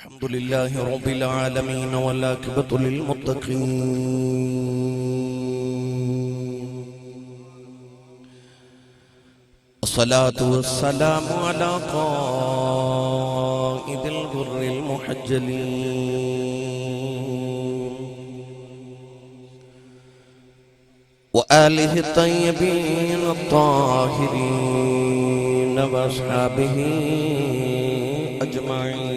الحمد لله رب العالمين والعاقبة للمتقين الصلاة والسلام على قائد الغر المحجلين وآله الطيبين الطاهرين وأصحابه أجمعين.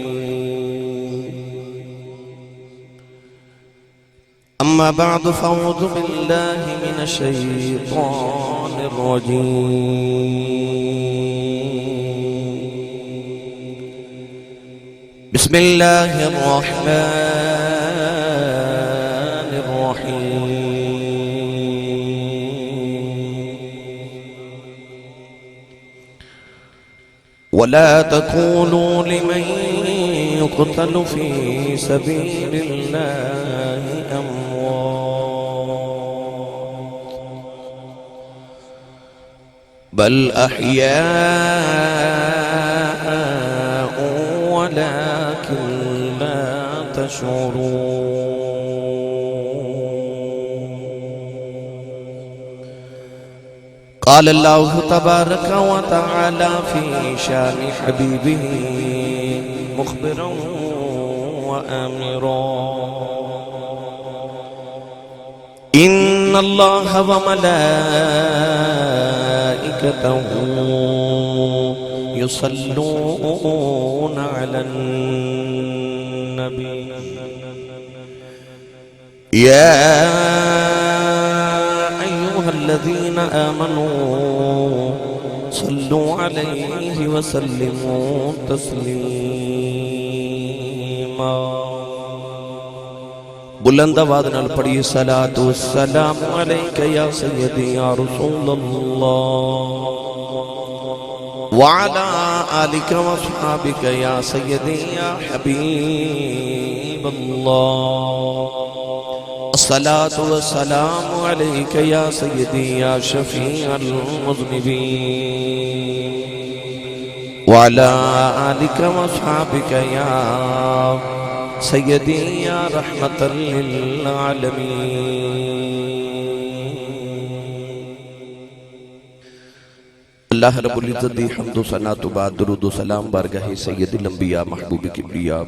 أما بعد فأعوذ بالله من الشيطان الرجيم. بسم الله الرحمن الرحيم. ولا تكونوا لمن يقتل في سبيل الله أموات بل أحياء ولكن لا تشعرون. قال الله تبارك وتعالى في شان حبيبه مخبرا وآمرا: إن الله وملائكته يصلون على النبي يا أيها الذين آمنوا صلوا عليه وسلموا تسليما. بلند آواز نال پڑھیے صلاۃ والسلام علیک یا سیدی یا رسول اللہ وعلی آلک واصحابک یا سیدی یا حبیب اللہ. الصلاۃ والسلام علیک یا سیدی یا شفیع المذنبین وعلی آلک واصحابک یا سیدی یا رحمت للعالمین. اللہ رب العزت دی حمد و ثنا تو بعد درود و سلام بارگاہ سید الانبیاء محبوب کبریا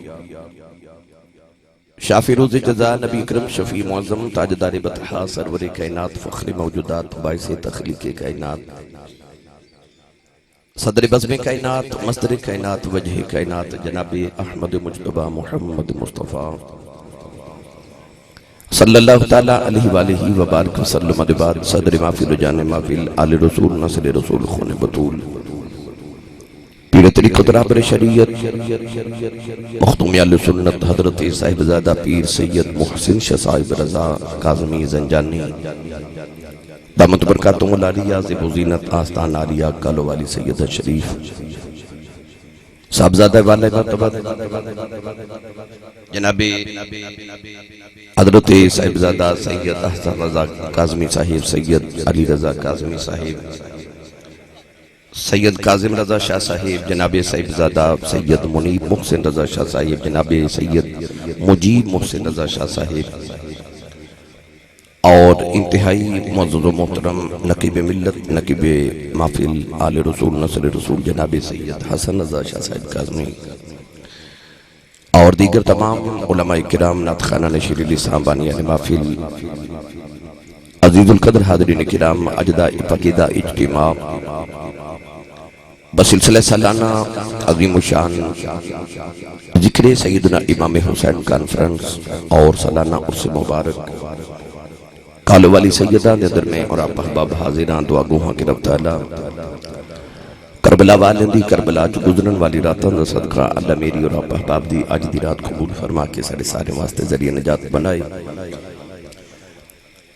شافی روز جزا نبی اکرم شفیع معظم تاجدار بطحا سرور کائنات فخر موجودات باعث تخلیق کائنات صدر بزم کائنات مصدر کائنات وجہ کائنات جناب احمد مجتبی محمد مصطفیٰ صلی اللہ تعالیٰ علیہ وآلہ وبارک وسلم بعد صدر محفل جان محفل آل رسول نصر رسول خون بطول پیر طریقت رابر شریعت مختومی آل سنت حضرت صاحبزادہ پیر سید محسن شاہ صاحب رضا کاظمی زنجانی دامت برکاتوں العالیہ زیب و زینت آستان عالیہ کالو والی سید شریف صاحبزادہ والے مرتبت جناب حضرت صاحبزادہ سید احسن رضا کاظمی صاحب سید علی رضا کاظمی صاحب سید کاظم رضا شاہ صاحب جناب صاحبزادہ سید منیب محسن رضا شاہ صاحب جناب سید مجیب محسن رضا شاہ صاحب اور انتہائی معزز و محترم نقیب ملت نقیب محفل آل رسول نصر رسول جناب سید حسن رضا شاہ صاحب کاظمی اور دیگر تمام علماء کرام نعت خانہ نشیر لسان بانیان محفل عزیز القدر حاضرین کرام اجداء فقیدہ اجتماع بسلسلہ سالانہ عظیم الشان ذکر سیدنا امام حسین کانفرنس اور سالانہ عرس مبارک کالو والی سیدہ ندر میں اور آپ احباب حاضران دعا گوہاں کی رب تعالیٰ کربلا والندی کربلا جو گزرن والی راتوں دا صدقہ اللہ میری اور آپ احباب دی آج دی رات قبول فرما کے سارے واسطے ذریعہ نجات بنائے.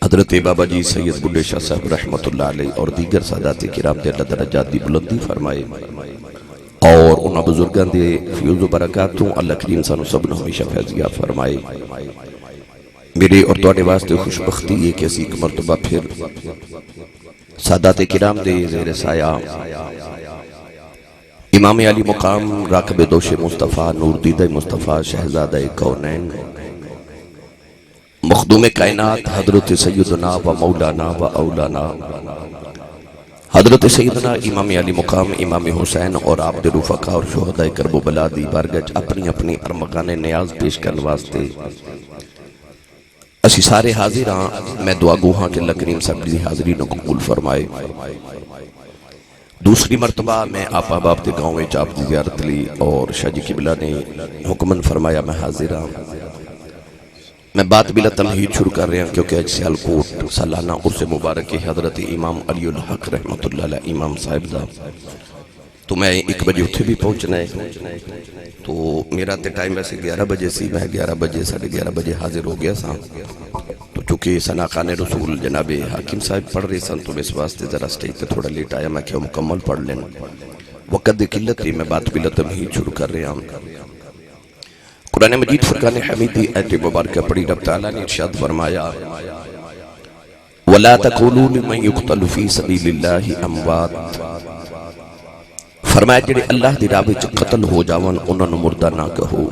حضرت بابا جی سید بلے شاہ صاحب رحمت اللہ علیہ اور دیگر سادات کرام دے اللہ درجات دی بلندی فرمائے اور انہاں بزرگان دے فیوز و برکاتوں اللہ کریم سانو سب نے ہمیشہ فیضیہ فرمائے. میرے اور توڑے واسطے خوشبختی ایک ایسی ایک مرتبہ پھر سادات کرام دے زیر سایہ امام علی مقام راکب دوش مصطفیٰ نور دیدہ مصطفیٰ شہزادہ کونین مخدوم کائنات حضرت سیدنا و مولانا و اولانا حضرت سیدنا امام علی مقام امام حسین اور عبد رفقہ اور شہداء کرب و بلا دی بارگاہ اپنی اپنی ارمغان نیاز پیش کرنے واسطے اسی سارے حاضر ہاں میں دعا گو ہاں کہ اللہ کریم صاحب دی حاضری نو قبول فرمائے۔ دوسری مرتبہ میں آپ احباب دے گاؤں میں آپ دی زیارت لی اور شاہ جی قبلہ نے حکمن فرمایا میں حاضر ہاں۔ میں بات بلا تمہید شروع کر رہے ہیں کیونکہ اج سیالکوٹ سالانہ عرس مبارک حضرت امام علی الحق رحمت اللہ علیہ امام صاحب دا تو میں 1 بجے اتھے بھی پہنچنا ہے، تو میرا تے ٹائم ویسے 11 بجے سی، میں 11 بجے 11:30 بجے حاضر ہو گیا سا، تو چونکہ ثناخان رسول جناب حاکم صاحب پڑھ رہے سن تو اس واسطے ذرا سٹیج تے تھوڑا لیٹ آیا، میں کیا مکمل پڑھ لینا، وقت دی قلت تھی، میں بات بلا تمہید شروع کر رہے ہیں۔ قرآن مجید فرقان حمیدی آیت مبارکہ پڑھی، رب تعالیٰ نے ارشاد فرمایا وَلَا تَقُولُوا لِمَنْ يُقْتَلُ فِي سَبِيلِ اللَّهِ أَمْوَاتٍ، فرمایا جڑے اللہ دی راہ وچ قتل ہو جاون انہاں نوں مردہ نہ کہو،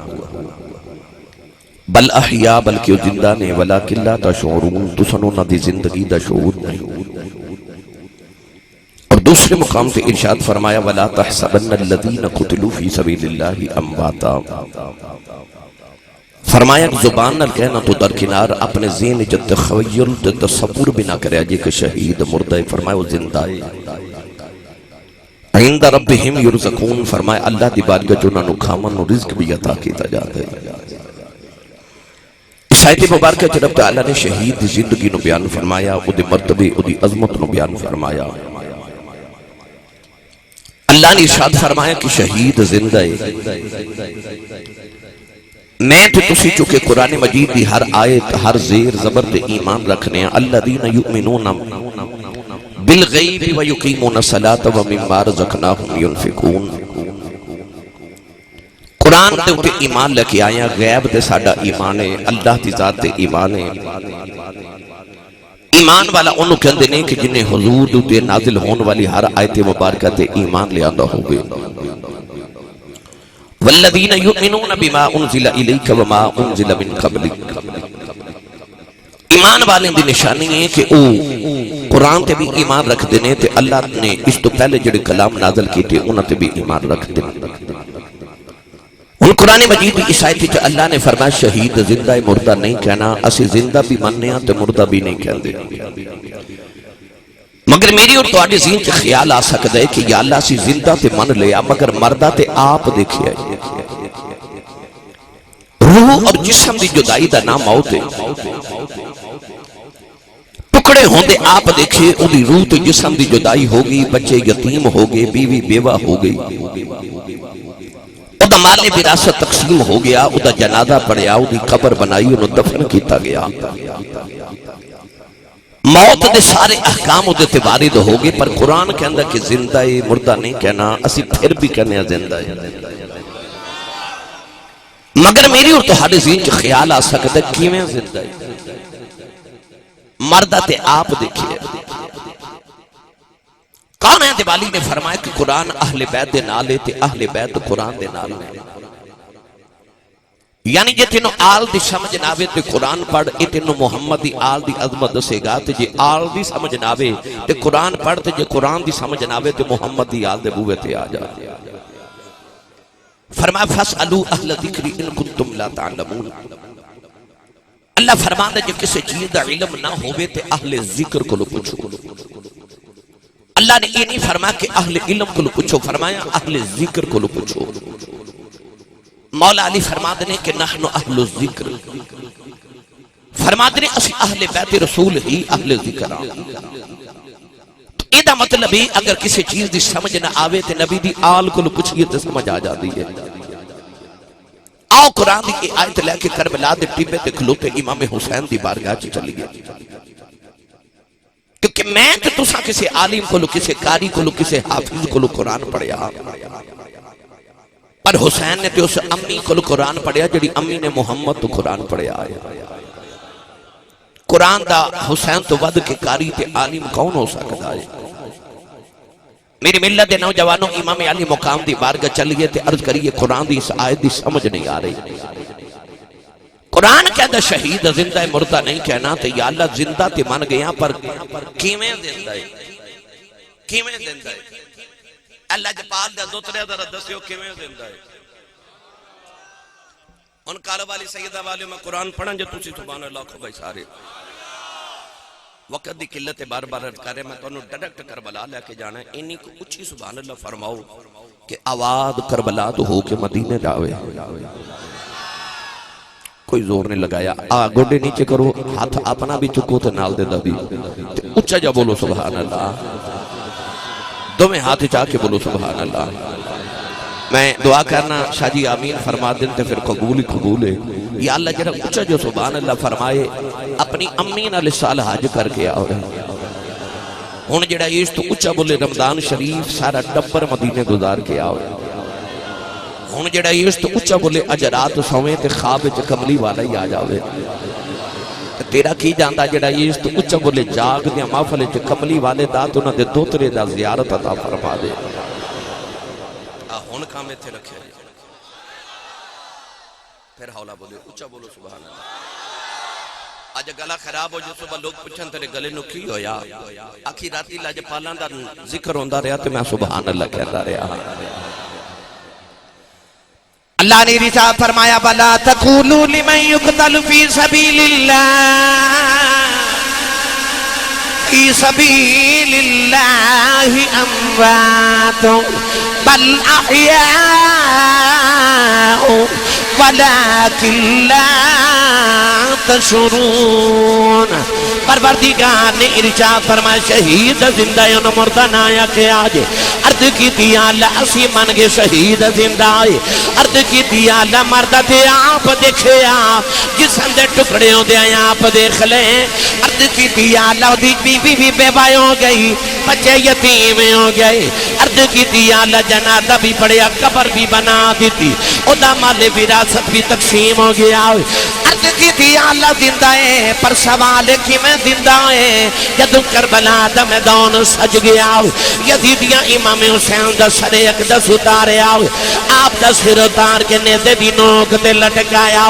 بل احیاء بلکہ وہ زندہ نے، وَلَكِنْ لَا تَشْعُرُونَ تُسَنُ نہ دی زندگی دا شعور نہیں۔ اور دوسرے مقام پہ ارشاد فرمایا وَلَا تَحْسَبَنَّ الَّذِينَ قُتِلُوا فِي سَبِيلِ اللَّهِ أَمْوَاتًا، فرمایا کہ زبان نال کہنا تو درکنار اپنے ذہن جب تخیل تصور بھی نہ کرے جی کہ شہید مردہ، فرمایا وہ زندہ ہے، عند ربہم یرزقون، فرمایا اللہ دی بارگاہ جو انہوں کھامن و رزق بھی عطا کیتا جاتا ہے۔ اس آیت مبارکہ جو رب تعالیٰ نے شہید دی زندگی نو بیان فرمایا، او دی مرتبے او دی عظمت نو بیان فرمایا۔ اللہ نے ارشاد فرمایا کہ شہید زندہ ہے، میں تو تسی چکے قرآن مجید دی ہر آیت ہر زیر زبر دے ایمان رکھنے ہیں، الذین یؤمنون بالغیب ویقیمون الصلاۃ ومما رزقناہم ینفقون، قرآن دے اوتے ایمان لے کے آیا، غیب دے ساڈا ایمان ہے، اللہ دی ذات دے ایمان ہے۔ ایمان والا انہوں کہندے نہیں کہ جنہیں حضور دے نازل ہون والی ہر آیت مبارکہ تے ایمان لے آندہ ہوگے، والذین یؤمنون بما انزل الیک وما انزل من قبلک، ایمان والے دی نشانی ہے کہ او قرآن تے بھی ایمان رکھ دینے تے اللہ نے اس تو پہلے جڑے کلام نازل کیتے انہوں تے بھی ایمان رکھ دینے۔ ان قرآن مجید کی اس آیت اللہ نے فرمایا شہید زندہ مردہ نہیں کہنا، اسی زندہ بھی مننے ہیں تے مردہ بھی نہیں کہہ دے، مگر میری اور تواڈے ذہن وچ خیال آ سکدا ہے کہ یا اللہ اسی زندہ تے من لیا مگر مردہ تے آپ دیکھیا ہے، روح اور جسم دی جدائی دا نام موت ہے، ٹکڑے ہوندے آپ دیکھے انہی روح تے جسم دی جدائی ہوگی، بچے یتیم ہوگے، بیوی بیوہ ہوگئی، او دا مال وراثت تقسیم ہو گیا، او دا جنازہ پڑیا، او دی قبر بنائی، انہوں دفن کیتا گیا، موت دے سارے احکام او دے تے وارد ہو گئے، پر قرآن کہندا کہ زندہ ہے مردہ نہیں کہنا، اسی پھر بھی کہنے ہیں زندہ ہے، مگر میری اور تہاڈے ذہن وچ خیال آ سکدا ہے کیویں زندہ ہے، مردہ تے آپ دیکھیے، کون ہے دیوالی نے فرمایا کہ قرآن اہل بیت دے نالے تے اہل بیت قرآن دے نالے، یعنی جے تینوں آل دی سمجھ ناوے تے قرآن پڑھ، اے تینوں محمد دی آل دی عظمت دسے گا، تے جے آل دی سمجھ ناوے تے قرآن پڑھ، تے جے قرآن دی سمجھ ناوے تے محمد دی آل دے بوئے تے آ جا۔ فرمایا فَاسْأَلُوا أَهْلَ ذِكْرِ إِن كُنتُمْ لَا تَعْلَمُونَ، اللہ فرماتا ہے جب کسی چیز دا علم نہ ہوئے تے اہل ذکر کو لو پوچھو، اللہ نے یہ نہیں فرمایا کہ اہل علم کو لو پوچھو، فرمایا اہل ذکر کو لو پوچھو۔ مولا علی فرماتے ہیں کہ نحن اہل الذکر، فرماتے ہیں اسی اہل بیت رسول ہی اہل ذکر آن، ایدہ مطلب ہے اگر کسی چیز دی سمجھ نہ آوے تے نبی دی آل کو لو پوچھئے تے سمجھ آ جاتی ہے۔ آؤ قرآن دی آیت لے کے کربلا دے ٹیبے تے کھلوتے امام حسین دی بارگاہ چ چلی گئے، کیونکہ میں تے تساں کسی عالم کو لو کسی قاری کو لو کسی حافظ کو لو قرآن پڑھیا، پر حسین نے تے اس امی کو لو قرآن پڑھیا جڑی امی نے محمد تو قرآن پڑھیا آیا۔ قرآن دا حسین تو ود کے قاری تے عالم کون ہو سکتا ہے؟ میری ملت دے نوجوانوں امام علی مقام دی بارگاہ چلیے تے عرض کریے قرآن دی اس آیت دی سمجھ نہیں آ رہی. قرآن کہتا شہید زندہ ہے مردہ نہیں کہنا تے یا اللہ زندہ تے من گیا پر کیویں زندہ ہے کیویں زندہ ہے اللہ جپال دا دوترے ذرا دسیو کیویں زندہ ہے. ان کالو والی سیدہ والی میں قرآن پڑھاں جو تسی سبحان اللہ کو بھائی سارے وقت دی قلت بار بار عرض کر رہے میں تو انہوں ڈڈکٹ کربلا لے کے جانا ہے انہی کو اچھی سبحان اللہ فرماؤ کہ آواز کربلا تو ہو کے مدینے جاوے. کوئی زور نہیں لگایا گوڑے نیچے کرو ہاتھ اپنا بھی چکو تے نال دے دا بھی اچھا جا بولو سبحان اللہ دو میں ہاتھ چاہ کے بولو سبحان اللہ. میں دعا کرنا شاہ جی آمین فرما دن تے پھر قبول ہی قبول ہے. یا اللہ جرہ اچھا جو سبحان اللہ فرمائے اپنی امین علیہ سال حج کر کے آؤ رہے ہون جڑا یہ تو اچھا بولے رمضان شریف سارا ڈبر مدینے گزار کے آؤ رہے ہون جڑا یہ تو اچھا بولے اجرات سویں تے خواب کملی والا ہی آ جاوے تیرا کی جاندہ جڑا یہ تو اچھا بولے جاگ دیا محفل کملی والے دا تو نہ دے دوترے دا زیارت عطا فرما دے. ہون کام تھے رکھے پھر حولا بولے اچھا بولو سبحان اللہ. آج گلہ خراب ہو جو صبح لوگ پوچھن تیرے گلے نو کی ہو یا آکھی راتی لاج پالاں دا ذکر ہوندہ رہا تے میں سبحان اللہ کہتا رہا. اللہ نے رسالت فرمایا بلا تقولوا لمن يقتل في سبيل الله اموات بل احياء ولكن لا تشعرون. پروردگار نے ارشاد فرمایا شہید زندہ ہے انہوں مردہ نہ آیا کہ آجے عرض کی دیا اللہ اسی من گے شہید زندہ ہے عرض کی دیا اللہ مردہ دے آپ دیکھے آپ جسم دے ٹکڑے ہوں دے آپ دیکھ لیں عرض کی دیا اللہ دی بی بی بیوائے ہو گئی بچے یتیم ہو گئے عرض کی دیا اللہ جنازہ بھی پڑیا قبر بھی بنا دیتی ادا مال وراثت بھی تقسیم ہو گیا عرض کی دیا اللہ زندہ ہے پر سوال کی میں زندہ ہے جدو کربلا دا میدان سج گیا یزیدیاں امام حسین دا سر اقدس اتارے آؤ آپ دا سر اتار کے نیزے دی نوک دے لٹکایا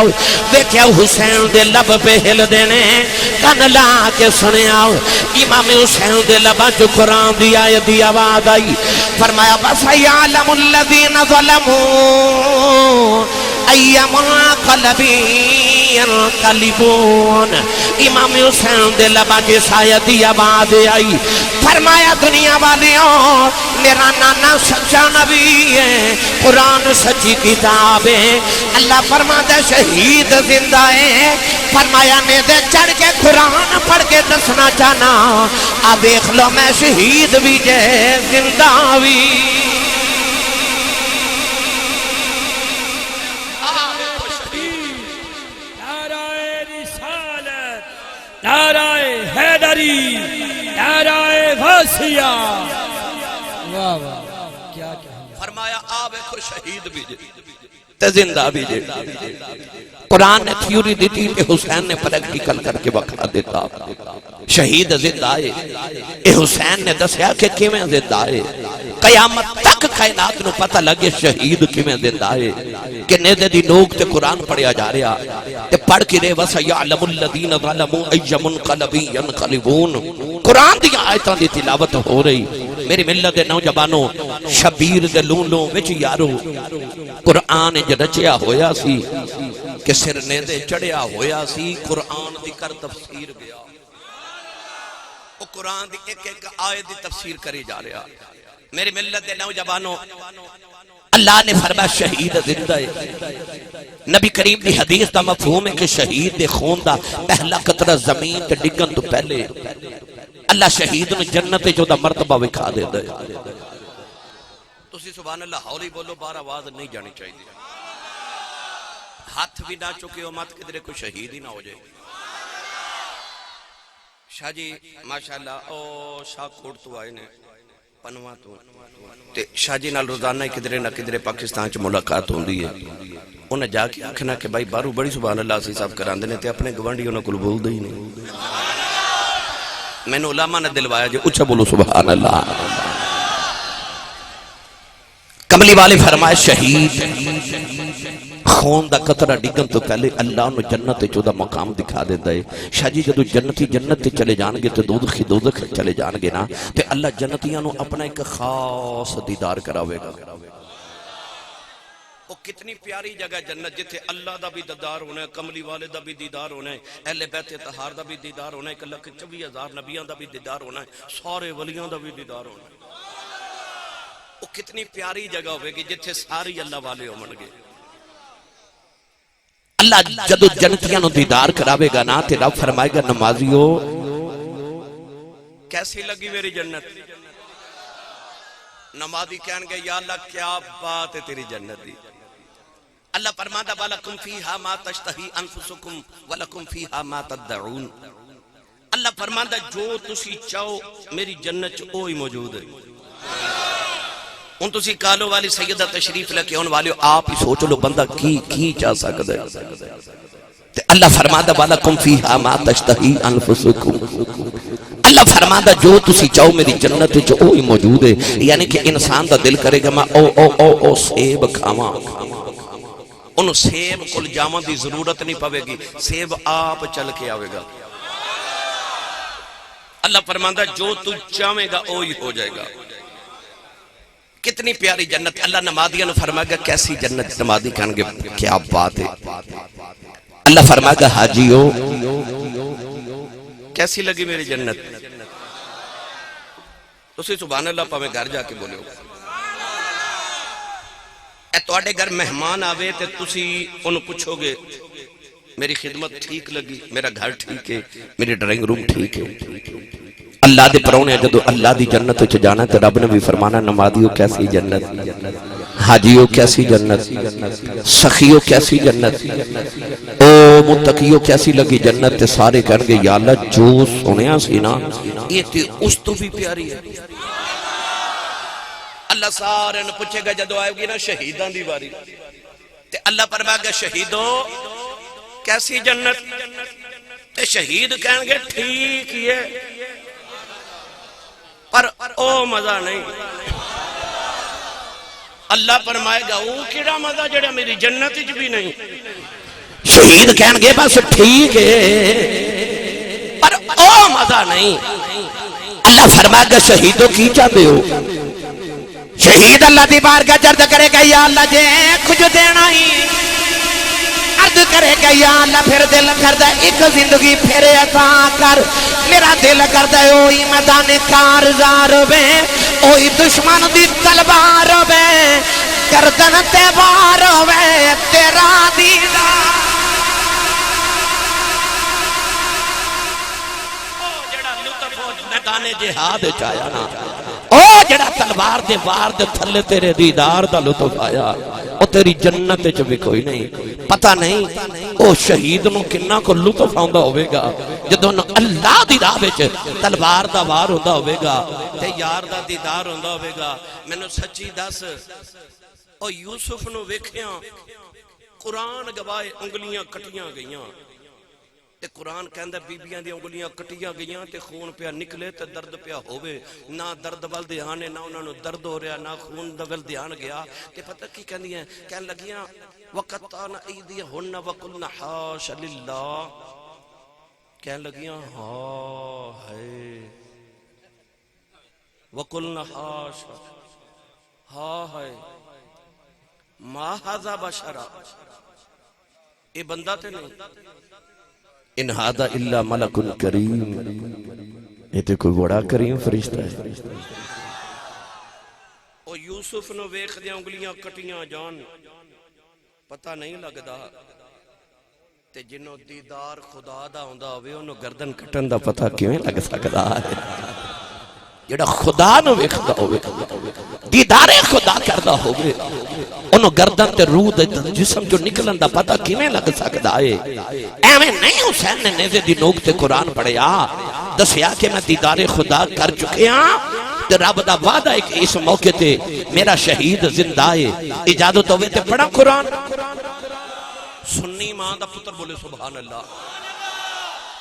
دیکھیا حسین دے لب پہ ہل دینے کن لا کے سنے آؤ امام حسین دے لبا جو قرآن دی آیت دی آواز آئی فرمایا فَسَيَعْلَمُ الَّذِينَ ظَلَمُوا اَيَّمَا قَلَبِي يَنْقَلِبُونَ. امام حسین دے لبا جس آیت دی آواز آئی فرمایا دنیا والیوں میرا نانا سچا نبی ہے قرآن سچی کتاب ہے اللہ فرماتا شہید زندہ ہے فرمایا نیزے چڑھ کے قرآن پڑھ کے دسنا چاہنا اب دیکھ لو میں شہید بھی جے زندہ بھی. نعرہ حیدری نعرہ غوثیہ واہ واہ کیا فرمایا آب کو شہید بھی جے تے زندہ بھی جے. قرآن نے تھیوری دیتی کہ حسین نے پریکٹیکل کر کے بکھا دیتا شہید زندہ ہے اے حسین نے دسیا کہ کیویں زندہ ہے قیامت تک کائنات نو پتہ لگے شہید کیویں زندہ ہے کہ نیزے دی نوک تے قرآن پڑھیا جا رہا تے پڑھ کے رے وَسَيَعْلَمُ الَّذِينَ ظَلَمُوا أَيَّ مُنْقَلَبٍ يَنْقَلِبُونَ. قرآن دی آیتاں دی تلاوت ہو رہی. میری ملت دے نوجوانوں شبیر دے لون لون وچ یارو قرآن جو رچیا ہویا سی کہ سر نیزے چڑھیا ہویا سی قرآن دی کر تفسیر گیا وہ قرآن دی ایک ایک آیت دی تفسیر کری جا رہا. میری ملت دے نوجوانوں اللہ نے فرمایا شہید زندہ ہے. نبی کریم دی حدیث دا مفہوم ہے کہ شہید دے خون دا پہلا قطرہ زمین تے ڈگن تو پہلے اللہ شہید نے جنت جو دا مرتبہ وکھا دے دے. تسی سبحان اللہ ہولی بولو بار آواز نہیں جانی چاہیے ہاتھ بھی نہ چکے ہو مت کدھرے کوئی شہید ہی نہ ہو جائے. شاہ جی ماشاءاللہ او شاہ کوٹ تو آئے نے پنوا تو شاہ جی نال روزانہ کدھرے نہ کدھرے پاکستان چ ملاقات ہوندی ہے انہیں جا کے آکھنا کہ بھائی بارو بڑی سبحان اللہ سی صاحب کراندے نے تے اپنے گوانڈی انہاں کول بول دے ہی نہیں. میں نے علماء نے دلوایا جی اچھا بولو سبحان اللہ. کملی والے فرمائے شہید خون دا قطرہ ڈگن تو پہلے اللہ انہوں جنت چودہ مقام دکھا دیتا ہے. شاہ جی جدو جنتی جنت چلے جانگے تو دوزخی دوزخ چلے جانگے نا تو اللہ جنتیاں نو اپنا ایک خاص دیدار کراوے گا. وہ کتنی پیاری جگہ جنت جتے اللہ دا بھی دیدار ہونا ہے, کملی والے دا بھی دیدار ہونا ہے, اہل بیت طہار دا بھی دیدار ہونا ہے, 1,24,000 نبیان دا بھی دیدار ہونا ہے, سارے ولیاں دا بھی دیدار ہونا ہے. وہ کتنی پیاری جگہ ہوئے گی جتے ساری اللہ والے ہو من گے. اللہ جدو جنتیاں نو دیدار کراوے گا نا تے رب فرمائے گا نمازیو کیسی لگی میری جنت. نمازی کہن گے یا اللہ کیا بات ہے تیری جنت دی. اللہ فرماتا وَلَكُمْ فِيهَا مَا تَشْتَهِي أَنفُسُكُمْ وَلَكُمْ فِيهَا مَا تَدَّعُونَ. اللہ فرماتا جو تسی چاہو میری جنت اوہی موجود ہے. ان تسی کالو والی سیدہ تشریف لکے ان والیو آپ ہی سوچ لو بندہ کی چاہ سکتا ہے. اللہ فرماتا وَلَكُمْ فِيهَا مَا تَشْتَهِي أَنفُسُكُمْ. اللہ فرماتا جو تسی چاہو میری جنت جو اوہی موجود ہے. یعنی کہ انسان دا دل کرے گا میں او سیب کھاواں, انہوں سیب کل جامع دی ضرورت نہیں پوے گی, سیب آپ چل کے آوے گا. اللہ فرماتا جو تو چاہے گا اوہی ہو جائے گا. کتنی پیاری جنت. اللہ نمازیوں نے فرمائے گا کیسی جنت. نمازی کہنے گے کیا بات ہے. اللہ فرمائے گا حاجیو کیسی لگی میری جنت. تسی سبحان اللہ پاویں گھر جا کے بولے ہو. اے تواڈے گھر مہمان آوے تے تسی انہوں پوچھو گے میری خدمت ٹھیک لگی, میرا گھر ٹھیک ہے, میری ڈرائنگ روم ٹھیک ہے. اللہ دے پرونے جدو اللہ دی جنت چ جانا تے رب نے بھی فرمانا نمازیو کیسی جنت, حاجیو کیسی جنت, سخیو کیسی جنت, او متقیو کیسی لگی جنت. تے سارے کہن گے یا اللہ جو سنیا سی نا یہ تے اس تو بھی پیاری ہے. اللہ سارے نے پوچھے گا جدو آئے گی نا شہیدان دی باری تے اللہ فرمائے گا شہیدو کیسی جنت. تے شہید کہیں گے ٹھیک ہی ہے پر او مزہ نہیں. اللہ فرمائے گا او کیڑا مزہ جڑا میری جنت وچ بھی نہیں. شہید کہیں گے بس ٹھیک ہے پر او مزہ نہیں. اللہ فرمائے گا شہیدوں کی چاہتے ہو. شہید اللہ دی بارگاہ چرد کرے گا یا اللہ جے کچھ دینا ہی عرض کرے گا یا اللہ پھر دل کردہ ایک زندگی پھر عطا کر. میرا دل کردہ اوہی میدان کارزار بے اوہی دشمن دی تلوار بے گردن تے وار بے تیرا دیدار. او جڑا لطف میدان جہاد چایا نا, او جڑا تلوار دے وار دے تھلے تیرے دیدار دا لطف آیا او تیری جنت چ بھی کوئی نہیں. پتہ نہیں او شہید نو کنا کو لطف آندا ہوے گا جدوں اللہ دی راہ وچ تلوار دا وار ہوندا ہوے گا تے یار دا دیدار ہوندا ہوے گا. مینوں سچی دس او یوسف نو ویکھیاں قرآن گواہ انگلیاں کٹیاں گئیاں تے قرآن کہندہ بیبیاں دی انگلیاں کٹیاں گئیاں تے خون پیا نکلے تے درد پیا ہوئے. نہ درد ول دھیانے نہ انہوں نے درد ہو رہا نہ خون ول دھیان گیا. تے پتہ کی کہندی ہیں کہن لگیاں وَقَطَّعْنَ أَيْدِيَهُنَّ وَقُلْنَ حَاشَ لِلَّهِ. کہن لگیاں ہاں ہے وَقُلْنَ حَاشَ ہاں ہے مَا هَذَا بَشَرًا اے بندہ تے نہیں ان ہادہ الا ملک کریم یہ تے کوئی بڑا کریم فرشتہ ہے. او یوسف نو ویکھ دے انگلیاں کٹیاں جان پتہ نہیں لگدا تے جنوں دیدار خدا دا ہوندا ہوے اونوں گردن کٹن دا پتہ کیویں لگ سکدا ہے. جڑا خدا نو ویکھدا ہوے دیدار خدا کردا ہوے انہوں گردن تے روح دے جسم جو نکلن دا پتہ کیویں لگ سکدا ہے. ایویں نہیں حسین نے نیزے دی نوک تے قرآن پڑھیا دسیا کہ میں دیدار خدا کر چکے ہاں تے رب دا وعدہ ہے کہ اس موقع تے میرا شہید زندہ ہے. اجازت ہوئے تے پڑھا قرآن. سنی ماں دا پتر بولے سبحان اللہ.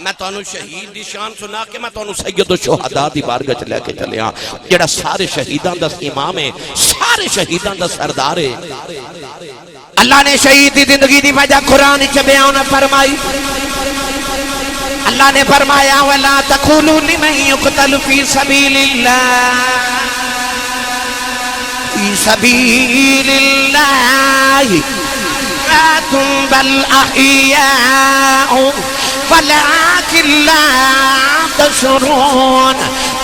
میں تانوں شہید دی شان سنا کے میں تانوں سید الشہداء دی بارگاہ چ لے کے چلیا جڑا سارے شہیداں دا امام ہے سارے شہیداں دا سردار ہے اللہ نے شہید دی زندگی دی وجہ قرآن چ بیان فرمائی اللہ نے فرمایا وَلَا تَقُولُوا لِمَنْ يُقْتَلُ فِي سَبِيلِ اللَّهِ فِي سَبِيلِ اللَّهِ بل احیاء ولکن لا تشعرون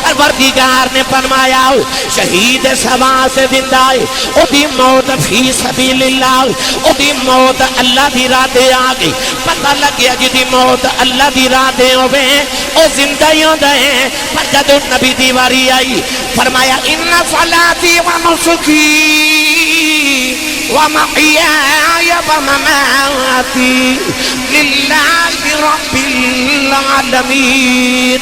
پروردگار نے فرمایا شہید سوا سے زندہ ہے او دی موت فی سبیل اللہ او دی موت اللہ دی راہ دے آگئی پتہ لگیا جی موت اللہ دی راہ دے ہوئے او زندہ ہی ہوندہ ہے پر جد نبی دیواری آئی فرمایا ان صلاتی و نسکی ومحياي ومماتي لله رب العالمين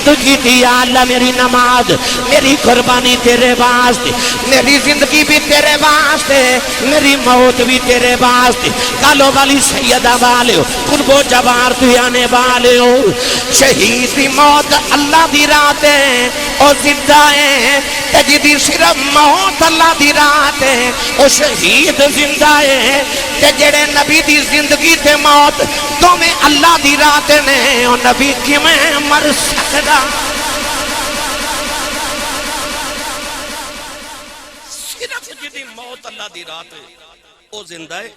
تجھے یا اللہ میری نماز میری قربانی تیرے واسطے میری زندگی بھی تیرے واسطے میری موت بھی تیرے واسطے کالو والی سیدہ والے ہو قرب و جوار تو آنے والے ہو شہید دی موت اللہ دی رات ہے او زندہ ہے تجدی صرف موت اللہ دی رات ہے او شہید زندہ ہے تے جڑے نبی دی زندگی تے موت تو میں اللہ دی رات نے او نبی کی میں مر سکتا صرف جدی موت اللہ دی رات ہے او زندہ ہے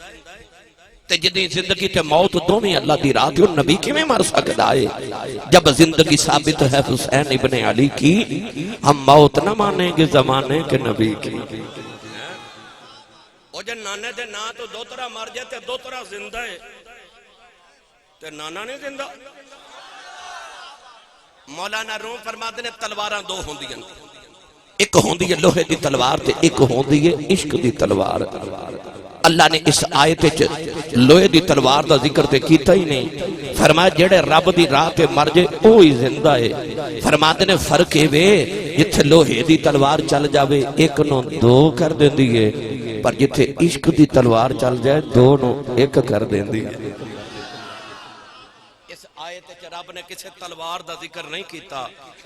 تے جدی زندگی تے موت دو میں اللہ دی رات ہے او نبی کی میں مر سکتا ہے جب زندگی ثابت ہے حسین ابن علی کی ہم موت نہ مانیں گے زمانے کے نبی کی او جن نانے دے نا تو دو طرح مر جاتے دو طرح زندہ ہے تے نانا نے زندہ مولانا روم فرماتے نے تلواراں دو ہوندی ہیں ایک ہوندی ہے لوہے دی تلوار تے ایک ہوندی ہے عشق دی تلوار اللہ نے اس آیت لوہے دی تلوار دا ذکر تے کیتا ہی نہیں فرمایا جڑے رب دی راہ تے مر جے اوہی زندہ ہے فرماتے نے فرق ہے وے جتھے لوہے دی تلوار چل جاوے ایک نو دو کر دیندی ہے پر جتھے عشق دی تلوار چل جائے دو نو ایک کر دیندی ہے اس آیت وچ رب نے کسے تلوار دا ذکر نہیں کیتا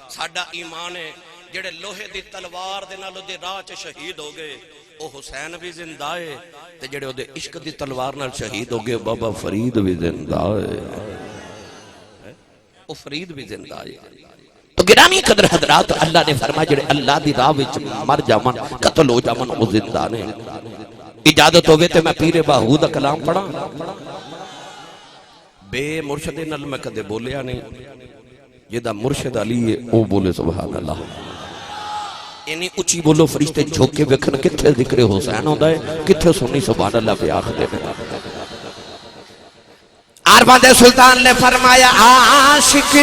ساڈا ایمان ہے جڑے لوہے دی تلوار دے نال دے راہ چ شہید ہو گئے او حسین بھی زندہ ہے تے جڑے او دے عشق دی تلوار نال شہید ہو گئے بابا فرید بھی زندہ ہے او فرید بھی زندہ ہے تو گرامی قدر حضرات اللہ نے فرمایا جڑے اللہ دی راہ وچ مر جاون قتل ہو جاون او زندہ نے اجازت ہوے تے میں پیر باہو دا کلام پڑھاں بے مرشد نال میں کدے بولیا نہیں جدا مرشد علی ہے او بولے سبحان اللہ اینی اچھی بولو فرشتے جھوکے ویکھن کتھے ذکر حسین ہوندا ہے کتھے سنی سبحان اللہ پہ آکھدے نے عارفاں دے سلطان نے فرمایا عاشق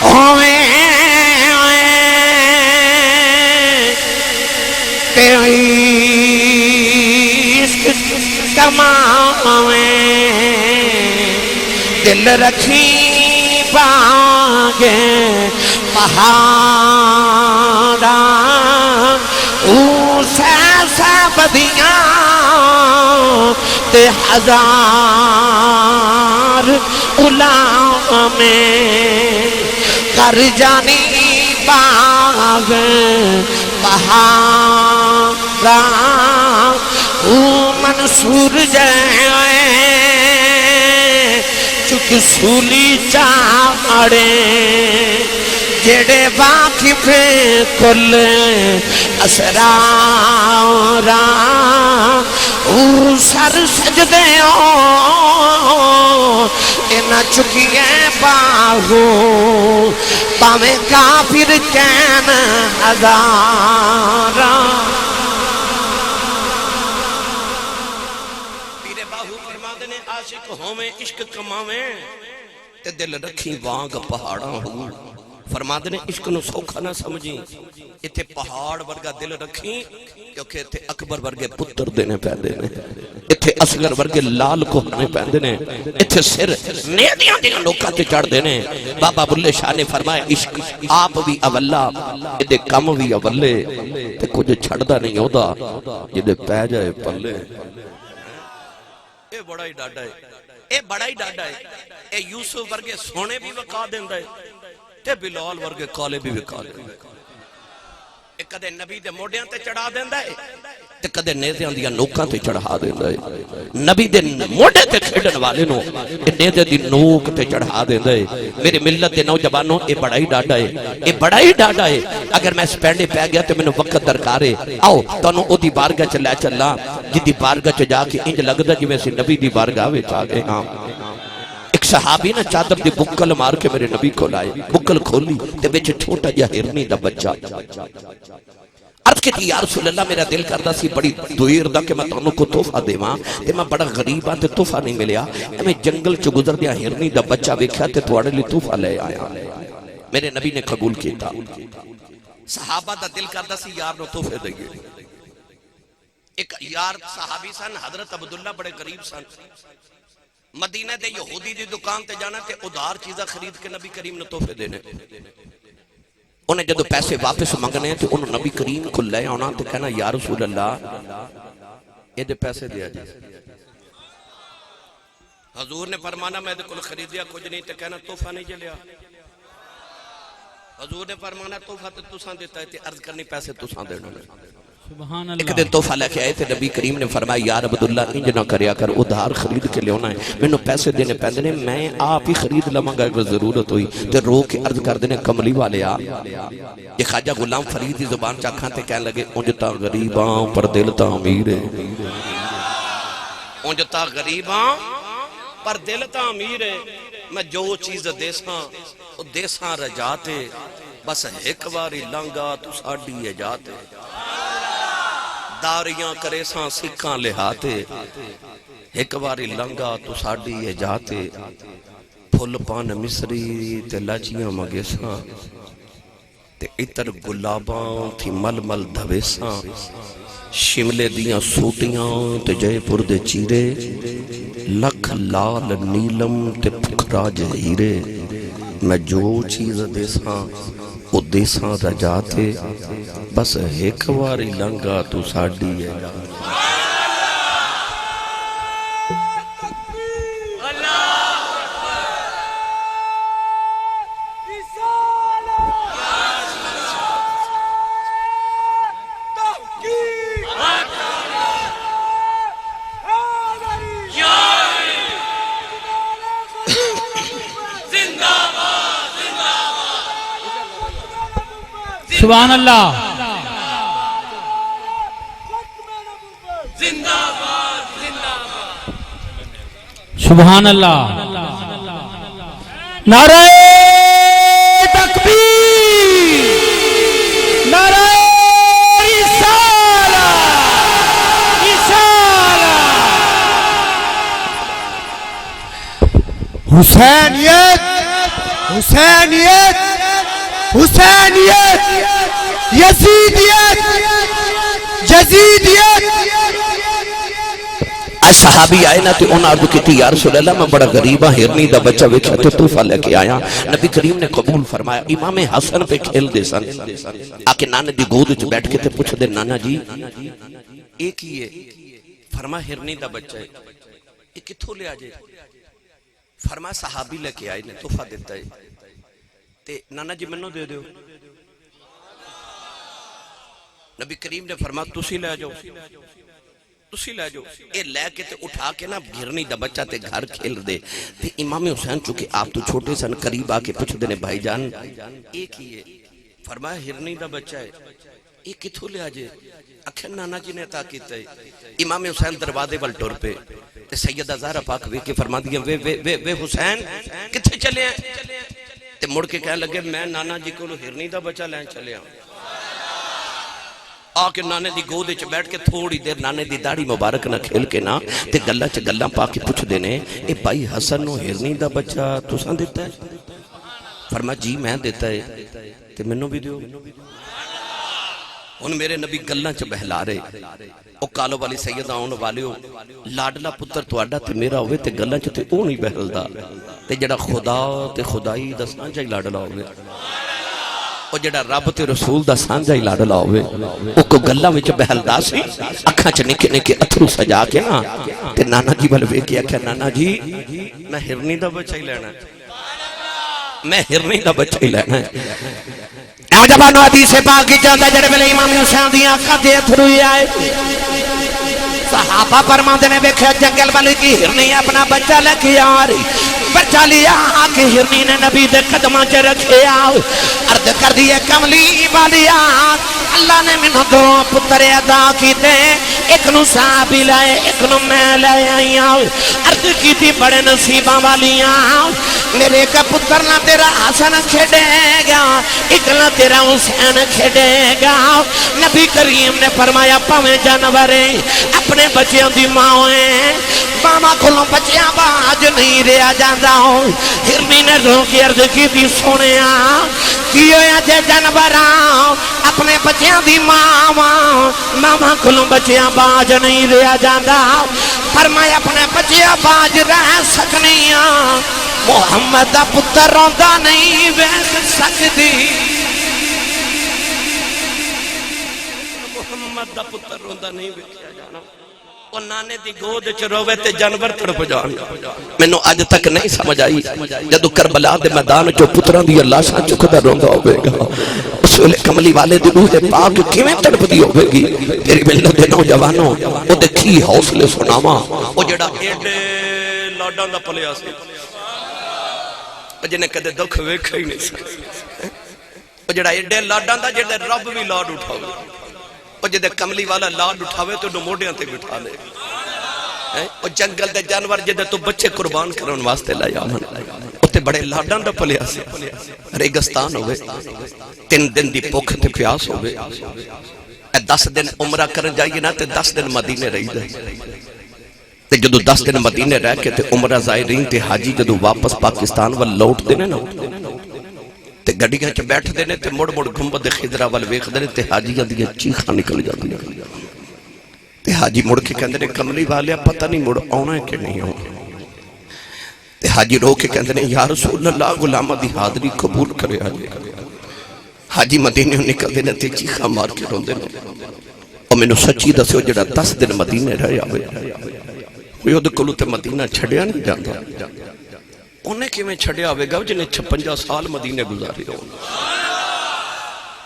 ہوئے تے عشق کماویں دل رکھی باگے پہاڑا سیسا بدیاں تے ہزار علام میں کر جانی باغ پہاڑا منصور جائے چک سولی چاڑے جڑے واقف کل اسرار او سر سجدے اینا چکیے باہو پاویں کافر کین ہزارا پیر باہو فرماتے نے عاشق ہوویں عشق کماویں تے دل رکھی وانگ پہاڑاں ہوں فرماتے نے عشق نو سوکھا نہ سمجھی اتھے پہاڑ ورگا دل رکھی کیونکہ اتھے اکبر ورگے پتر دینے پیندے نے اتھے اصغر ورگے لال کو ہنے پیندے نے اتھے سر نیدیاں دیاں لوکاں تے چڑھ دینے بابا بلے شاہ نے فرمایا عشق آپ بھی اولا ادھے کم بھی اولے تے کچھ چھڑ دا نہیں ہودا جدے پہ جائے پلے اے بڑا ہی ڈاڈا ہے اے بڑا ہی ڈاڈا ہے اے یوسف ورگے سونے بھی وکا دیندا ہے تے بلال ورگے کالے بھی وکا دیندا ہے اے کدے نبی دے موڈیاں تے چڑھا دیندا ہے تے کدے نیزیاں دیاں نوکاں تے چڑھا دیندا ہے نبی دے موڈے تے کھیڈن والے نو اے نیزے دی نوک تے چڑھا دیندا ہے میرے ملت دے نوجوانوں اے بڑا ہی ڈاڈا ہے اے بڑا ہی ڈاڈا ہے اگر میں سپینڈے پہ گیا تے مینوں وقت درکار ہے آؤ تانوں او دی بارگاہ چ لے چلاں جدی بارگاہ چ جا کے انج لگدا جویں اسی نبی دی بارگاہ وچ آ گئے ہاں ایک صحابی نا چادر دی بکل مار کے میرے نبی کو لائے بکل کھولی تے وچ چھوٹا جہا ہرنی دا بچہ عرض کی تھی یا رسول اللہ میرا دل کردا سی بڑی دیر دا کہ میں تانوں کو تحفہ دیواں تے میں بڑا غریب ہاں تے تحفہ نہیں ملیا میں جنگل چ گزر دیا ہرنی دا بچہ ویکھیا تے تواڈے لئی تحفہ لے آیا میرے نبی نے قبول کیتا صحابہ دا دل کردا سی یار نو تحفے دئیے ایک یار صحابی سن حضرت عبداللہ بڑے غریب سن مدینہ دے یہودی دی دکان تے جانا تے ادھار چیزہ خرید کے نبی کریم نے تحفے دینے انہیں جدو پیسے واپس منگنے ہیں تو انہوں نبی کریم کو لے آنا تو کہنا یا رسول اللہ یہ دے پیسے دیا جائے حضور نے فرمانا میں دے کل خریدیا کچھ نہیں تو کہنا تحفہ نہیں جلیا حضور نے فرمانا تحفہ تو تساں دیتا ہے تے عرض کرنی پیسے تساں دینا سبحان ایک اللہ دن تحفہ لے کے آئے تھے نبی کریم نے فرمایا یا عبداللہ انج نہ کریا کر ادھار خرید کے لے ہونا ہے میں نے پیسے دینے پیندنے میں آپ ہی خرید لماں گا اگر ضرورت ہوئی تے رو کے عرض کر دینے کملی والے آ یہ خواجہ غلام فرید دی زبان چاکھاں تے کہنے لگے انجتا غریباں پر دل تا امیر ہے انجتا غریباں پر دل تا امیر ہے میں جو چیز دیساں رجاتے بس ایک باری لنگا تو ساڑی جاتے داریاں کرے ساں سکھاں لہاتے ایک باری لنگا تو ساڑی جاتے پھل پان مصری تے لاچیاں مگیساں تے اتر گلاباں تھی مل مل دھویساں شملے دیاں سوٹیاں تے جے پور دے چیرے لکھ لال نیلم تے پکھرا جہیرے میں جو چیز دیساں وہ دیساں رجاتے بس ایک واری لنگا تو ساڑی ہے سبحان اللہ سبحان اللہ نعرہ تکبیر نعرہ رسالہ حسینیت حسینیت حسینیت یزیدیت جزیدیت آج صحابی آئے نا تو انہوں عرض کی تھی یا رسول اللہ میں بڑا غریبہ ہرنی دا بچہ ویکھا تو تحفہ لے کے آیا نبی کریم نے قبول فرمایا امام حسن پہ کھیل دے سن آکے نانے دی گود وچ بیٹھ کے تے پوچھ دے نانا جی ایک ہی ہے فرمایا ہرنی دا بچہ ہے یہ کتھوں لے آجے فرمایا صحابی لے کے آئے نے تحفہ دیتا ہے تے نانا جی منو دے دیو نبی کریم نے فرمایا تسی لے جاؤ تسی لے جاؤ اے لے کے تے اٹھا کے نا گھرنی دا بچہ تے گھر کھیل دے تے امام حسین چونکہ آپ تو چھوٹے سن قریب آ کے پوچھ دینے بھائی جان ایک ہی ہے فرمایا ہرنی دا بچہ ہے ایک کتھوں لے آجے اکھر نانا جی نے عطا کیتا ہے امام حسین دروازے وال ٹر پہ تے سیدہ زہرا پاک وے کے فرما دیا وے حسین کتھے چلے ہیں تے مڑ کے کہنے لگے میں نانا جی کو ہرنی دا بچہ لین چلے ہوں آکے نانے دی گودے چ بیٹھ کے تھوڑی دیر نانے دی داڑھی مبارک نہ کھیل کے نا تے گلہ چ گلہ پا کے پوچھ دینے اے بھائی حسن نو ہرنی دا بچہ تساں دیتا ہے فرمایا جی میں دیتا ہے تے منو بھی دیو ان میرے نبی گلہ چ بہلا رہے او کالو والی سیدہ آن والے ہو لاڈلا پتر تواڈا تے میرا ہوئے تے گلہ چ تے او نہیں بہل دا تے جڑا خدا تے خدائی دا سانجا ہی لاڈلا ہوئے او جڑا رب تے رسول دا سانجا ہی لاڈلا ہوئے او کو گلاں وچ بہلدا سی اکھاں چ نکے نکے اتھرو سجا کے نا تے نانا جی ول ویکھ کے آکھیا نانا جی میں ہرنی دا بچہ ہی لینا ہے میں ہرنی دا بچہ ہی لینا ہے اے جوانو حدیث پاک کی چاہتا جڑے ویلے امام حسین دی آنکھاں تے اتھرو آئے صحابہ فرماندے نے ویکھیا جنگل والی کی ہرنی اپنا بچہ لے کے آ رہی بچہ لیا کہ ہرنی نے نبی دے قدماں چ رکھے آؤ عرض کر دیے کملی والیا اللہ نے مینوں دو پتر عطا کیتے ایک نو صحابی لائے ایک نو میں لے آئی آؤ عرض کیتی بڑے نصیباں والیاں میرے ایک پتر نہ تیرا حسن کھیڑے گا ایک نہ تیرا حسین کھیڑے گا نبی کریم نے فرمایا پاویں جانورے اپنے بچیاں دی ماں ماما کھلوں بچیاں باج نہیں رہا جاندہ ہوں ہرنی نے رو کی عرض کی بھی سونیا کیوں یا جے جانوراں اپنے بچیاں دی ماما کھلوں بچیاں باج نہیں رہا جاندہ فرمایا اپنے بچیاں باج رہ سکنیاں محمد دا پتر روندہ نہیں ویکھ سکدی محمد دا پتر روندہ نہیں ویکھیا جانا وہ نانے دی گود چ روے تے جانور تڑپ جان مینوں اج تک نہیں سمجھ آئی جدوں کربلا دے میدان چ پتراں دی لاشاں چکدا روندا ہوے گا اس ویلے کملی والے دی روح پاک کیویں تڑپدی ہوے گی تیری ملت دے نوجوانوں او دے کی حوصلے سناواں او جڑا ایڈے لاڈاں دا پلیا سی جنہیں کدے دکھ ویکھا ہی نہیں سی او جڑا ایڈے لاڈاں دا جڑے رب بھی لاڈ اٹھاوے اور جدے کملی والا لاڈ اٹھاوے تو موڑیاں تے بٹھا لے اور جنگل دے جانور جدے تو بچے قربان کرن واسطے لایا اتے بڑے لاڈاں دا پلیا سے ریگستان ہوئے 3 دن دی بھوک تے پیاس ہوئے 10 دن عمرہ کرن جائیے نا تے 10 دن مدینے رہی جائے تے جدو 10 دن مدینے رہ کے تے عمرہ زائرین تے حاجی جدو واپس پاکستان وال لوٹ دینے نا تے گڑیاں چ بیٹھ دینے تے مڑ مڑ گنبد خضرا وال ویکھ دینے تے حاجیاں دی چیخاں نکل جاندیاں تے حاجی مڑ کے کہندے نے کملی والیا پتہ نہیں مڑ آنا ہے کہ نہیں آنا تے حاجی رو کے کہندے نے یا رسول اللہ غلامہ دی حاضری قبول کرے حاجی مدینے نکل دینے تے چیخاں مار کے روندے نے اور مینوں سچی دسو جڑا 10 دن مدینے رہ آوے کوئی اودے کولوں تے مدینہ چھڈیا نہیں جاندا انہیں کیویں چھڑیا ہوئے گا جنہیں 56 سال مدینے گزاری ہوں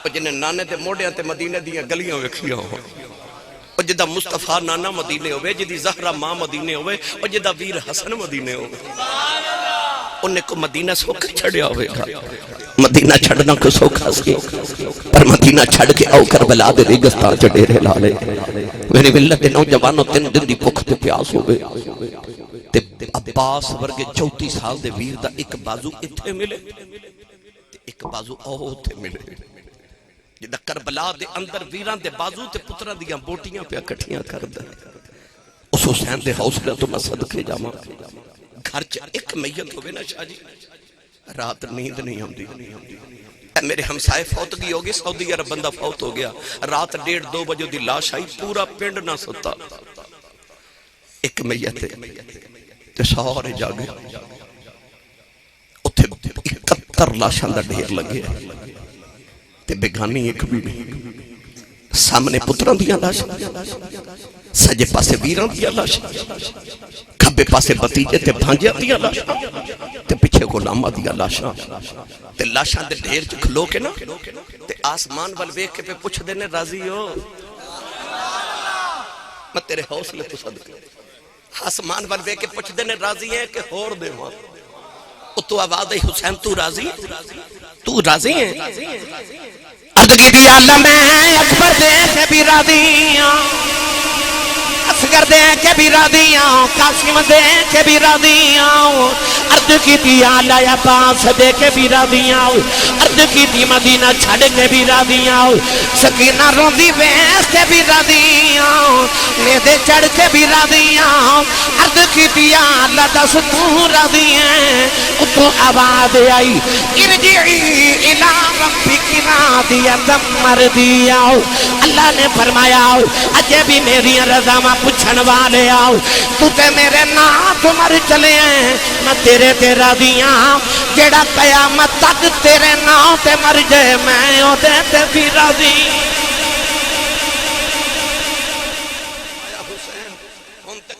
اور جنہیں نانے دے موڑیاں تے مدینے دیاں گلیاں وکھیاں ہوں اور جدہ مصطفیٰ نانا مدینے ہوئے جدی زہرہ ماں مدینے ہوئے اور جدہ ویر حسن مدینے ہوئے انہیں کو مدینہ سوکھا چھڑیا ہوئے گا مدینہ چھڑنا کو سوکھا سی پر مدینہ چھڑ کے او کربلا دے ریگستان چ ڈیرے لالے میری ملت دے نوجوانوں 3 دن دی بھوک تے پیاس ہوئے تے عباس ورگے 34 سال دے ویر دا ایک بازو اتھے ملے تے ایک بازو اوہ اتھے ملے جدہ کربلا دے اندر ویران دے بازو تے پترہ دیاں بوٹیاں پہ اکٹھیاں کر دے اس حسین دے حوصلہ تو میں صدقے جاما گھر چ ایک میت ہوئے نا شاہ جی رات نیند نہیں ہوندی میرے ہمسائے فوتگی ہوگی سعودی عرب بندہ فوت ہو گیا رات 1:30-2 بجے دی لاش آئی پورا پنڈ نہ ستا ایک میت ہے تے سارے جاگے اتھے 71 لاشاں دا ڈھیر لگے تے بیگانی ایک بھی نہیں سامنے پتران دیا لاشاں سجے پاسے ویران دیا لاشاں کھبے پاسے بتیجے تے بھانجے دیا لاشاں تے پچھے غلامہ دیا لاشاں تے لاشاں دے ڈھیر چ کھلو کے نا تے آسمان وال ویکھ کے پہ پوچھ دینے راضی ہو میں تیرے حوصلے تو صدقے آسمان وال ویکھ کے پوچھ دینے راضی ہیں کہ ہور دے وہاں تو آواز ہے حسین تو راضی ہے عرض کی دیا اللہ میں اکبر دے کے بھی راضی ہوں اصغر دے کے بھی راضی ہوں قاسم دے کے بھی راضی ہوں عرض کی دیا اللہ عباس دے کے بھی راضی ہوں عرض کی دی مدینہ چھڑ کے بھی راضی ہوں سکینہ روندی ویس کے بھی راضی ہوں نیدے چڑھ کے بھی راضی ہوں عرض کی دیا اللہ دس تو راضی ہیں اتو آواز آئی ارجعی الی ربک راضیۃ مرضیہ. اللہ نے فرمایا اجے بھی میری رضا پوچھن والے آؤ تو تے میرے نام مر چلے ہیں میں تیرے تے راضی ہاں. جیڑا قیامت تک تیرے نام تے مر جائے میں او دے تے بھی راضی.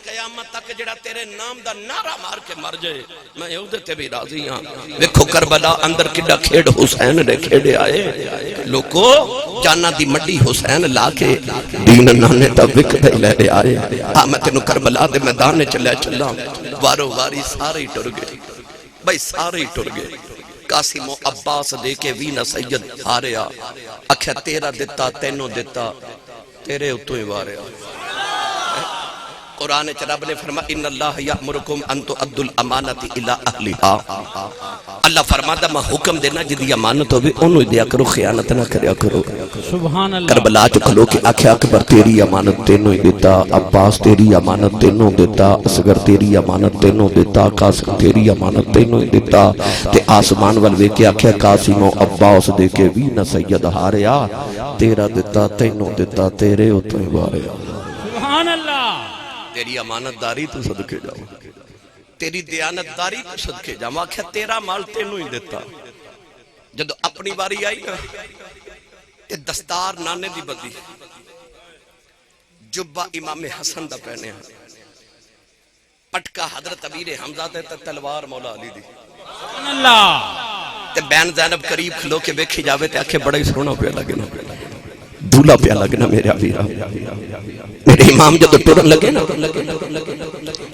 قیامت تک جڑا تیرے نام دا نعرہ مار کے مر جائے میں او دے تے بھی راضی ہاں. دیکھو کربلا اندر کڈا کھیڑ حسین نے کھیڑے آئے لوگو جانا دی مڈی حسین لا کے دین نانے تا وک دے لے لے آئے. میں تینوں کربلا دے میدان نے چلے چلا وارو واری سارے ٹر گئے بھائی سارے ٹر گئے. قاسم و عباس دے کے وینا سید ہاریا اکھیا تیرا دیتا تینوں دیتا تیرے اتوں ہی واریا. قرآن رب نے فرمایا ان اللہ یامرکم ان تؤدوا الامانۃ الی اہلھا. اللہ فرماتا میں حکم دینا جدی امانت ہوے اونوں دیا کرو خیانت نہ کریا کرو. سبحان اللہ. کربلا چ کھلو کے آکھیا اکبر تیری امانت تینوں ہی دیتا, عباس تیری امانت تینوں دیتا, اصغر تیری امانت تینوں دیتا, قاسم تیری امانت تینوں ہی دیتا. تے آسمان ول ویکھ کے آکھیا قاسم و عباس دے کے وی نہ سید ہاریا تیرا دیتا تینوں دیتا تیرے اوتوں ہی واریا. سبحان اللہ. تیری امانت داری تو صدقے جاؤ تیری دیانت داری تو صدقے جاؤ. آکھیا تیرا مال تینوں ہی دیتا. جدو اپنی باری آئی نا تے دستار نانے دی بدی جبہ امام حسن دا پہنے ہیں پٹکا حضرت امیر حمزہ تے تلوار مولا علی دی. سبحان اللہ. تے بین زینب قریب کھلو کے بیکھی جاوے تے آکھے بڑا ہی سونا پہ لگے نا دھولا پہ لگنا میرے آویرہ. میرے امام جب ٹرن لگے نا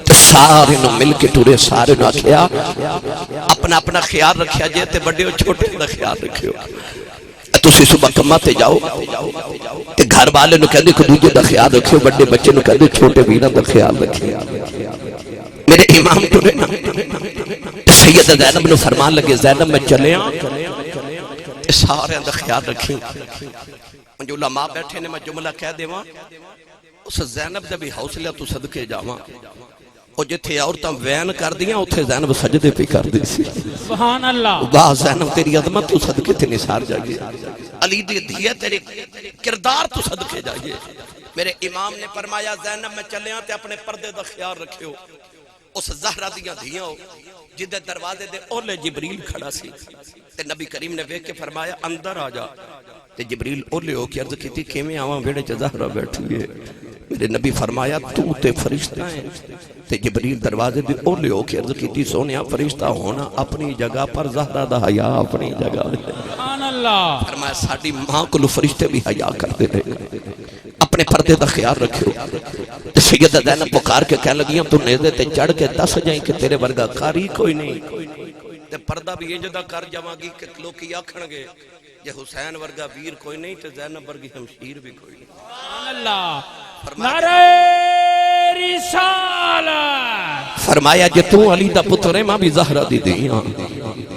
تو سارے نو مل کے ٹورے سارے نو آکھیا اپنا اپنا خیال رکھیا جے تے بڑے ہو چھوٹے دا خیال رکھیو. تسی صبح کمہ تے جاؤ تے گھر والے نو کہندے کہ دوجے دا خیال رکھیو, بڑے بچے نو کہندے چھوٹے ویرا دا خیال رکھیو. میرے امام ٹورے نا سید زینب نو فرمان لگے زینب میں چلے آن سارے دا خیال رکھیں. جو علماء بیٹھے نے میں جملہ کہہ دے وہاں اس زینب دے بھی حوصلہ تو صدقے جاواں اور جتھے عورتاں وین کر دیاں اتھے زینب سجدے پہ کر دی سی. سبحان اللہ. واہ زینب تیری عظمت تو صدقے تے نثار جائیے, علی دی دھیے تیرے کردار تو صدقے جائیے. میرے امام نے فرمایا زینب میں چلے آتے اپنے پردے دا خیال رکھیو. اس زہرہ دیاں دھیاں ہو جدے دروازے دے اولے جبریل کھڑا سی تے نبی کریم نے ویکھ کے فرمایا اندر آ جا. تے جبریل اولے ہو کے عرض کی تھی کیویں آواں ویڑے چ زہرہ بیٹھی ہے. میرے نبی فرمایا تو تے فرشتہ ہیں. تے جبریل دروازے دے اولے ہو کے عرض کی تھی سونیا فرشتہ ہونا اپنی جگہ پر زہرہ دا حیا اپنی جگہ. سبحان اللہ. فرمایا ساڈی ماں کولوں فرشتے بھی حیا کردے رہے. اپنے پردے دا خیال رکھو. تے سیدہ زینب پکار کے کہنے لگیاں تو نیزے تے چڑھ کے دس جائیں کہ تیرے ورگا کاری کوئی نہیں. تے پردہ بھی یہ جدا کر جاواں گی کہ لوگ کی آکھن گے یہ حسین ورگا ویر کوئی نہیں تے زینب ورگی ہمشیر بھی کوئی نہیں. سبحان اللہ. نعرہ رسالت. فرمایا جے تو علی دا پتر ہے ماں بھی زہرہ دی دیاں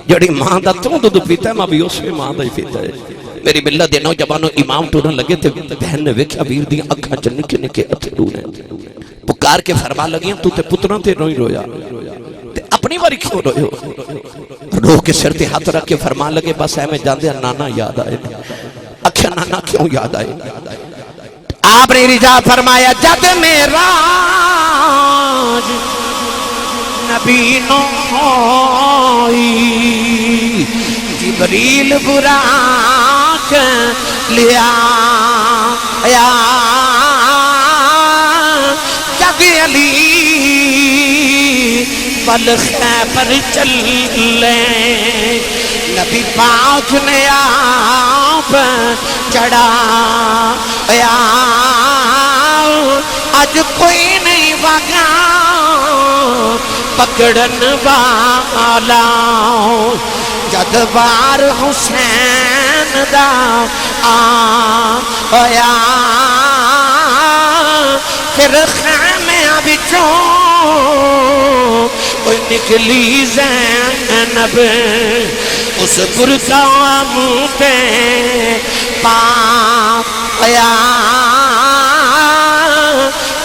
جڑی ماں دا تو دودھ پیتا ہے ماں بھی اس میں ماں دا ہی پیتا ہے. میری ملت دے نوجوانوں امام ٹورن لگے تے بہن نے ویکھیا ویر دی اکھاں چ نکے نکے اتھرو نے پکار کے فرما لگیاں تو تے پتراں تے روئی رویا تے اپنی واری کیوں روئے. روح کے سر تے ہاتھ رکھ کے فرمان لگے بس اے میں جاندے نانا یاد آئے. اکھیا نانا کیوں یاد آئے. آپ نے رجا فرمایا جد میرا نبی نو ہوئی جبریل براک لیا جد علی بلخ پر چل لیں نبی پاک نے آپ چڑھا آج کوئی نہیں بھاگا پکڑن والا جد بار حسین دا آیا پھر خیمے بچوں کوئی نکلی زینب اس پرکام پہ پایا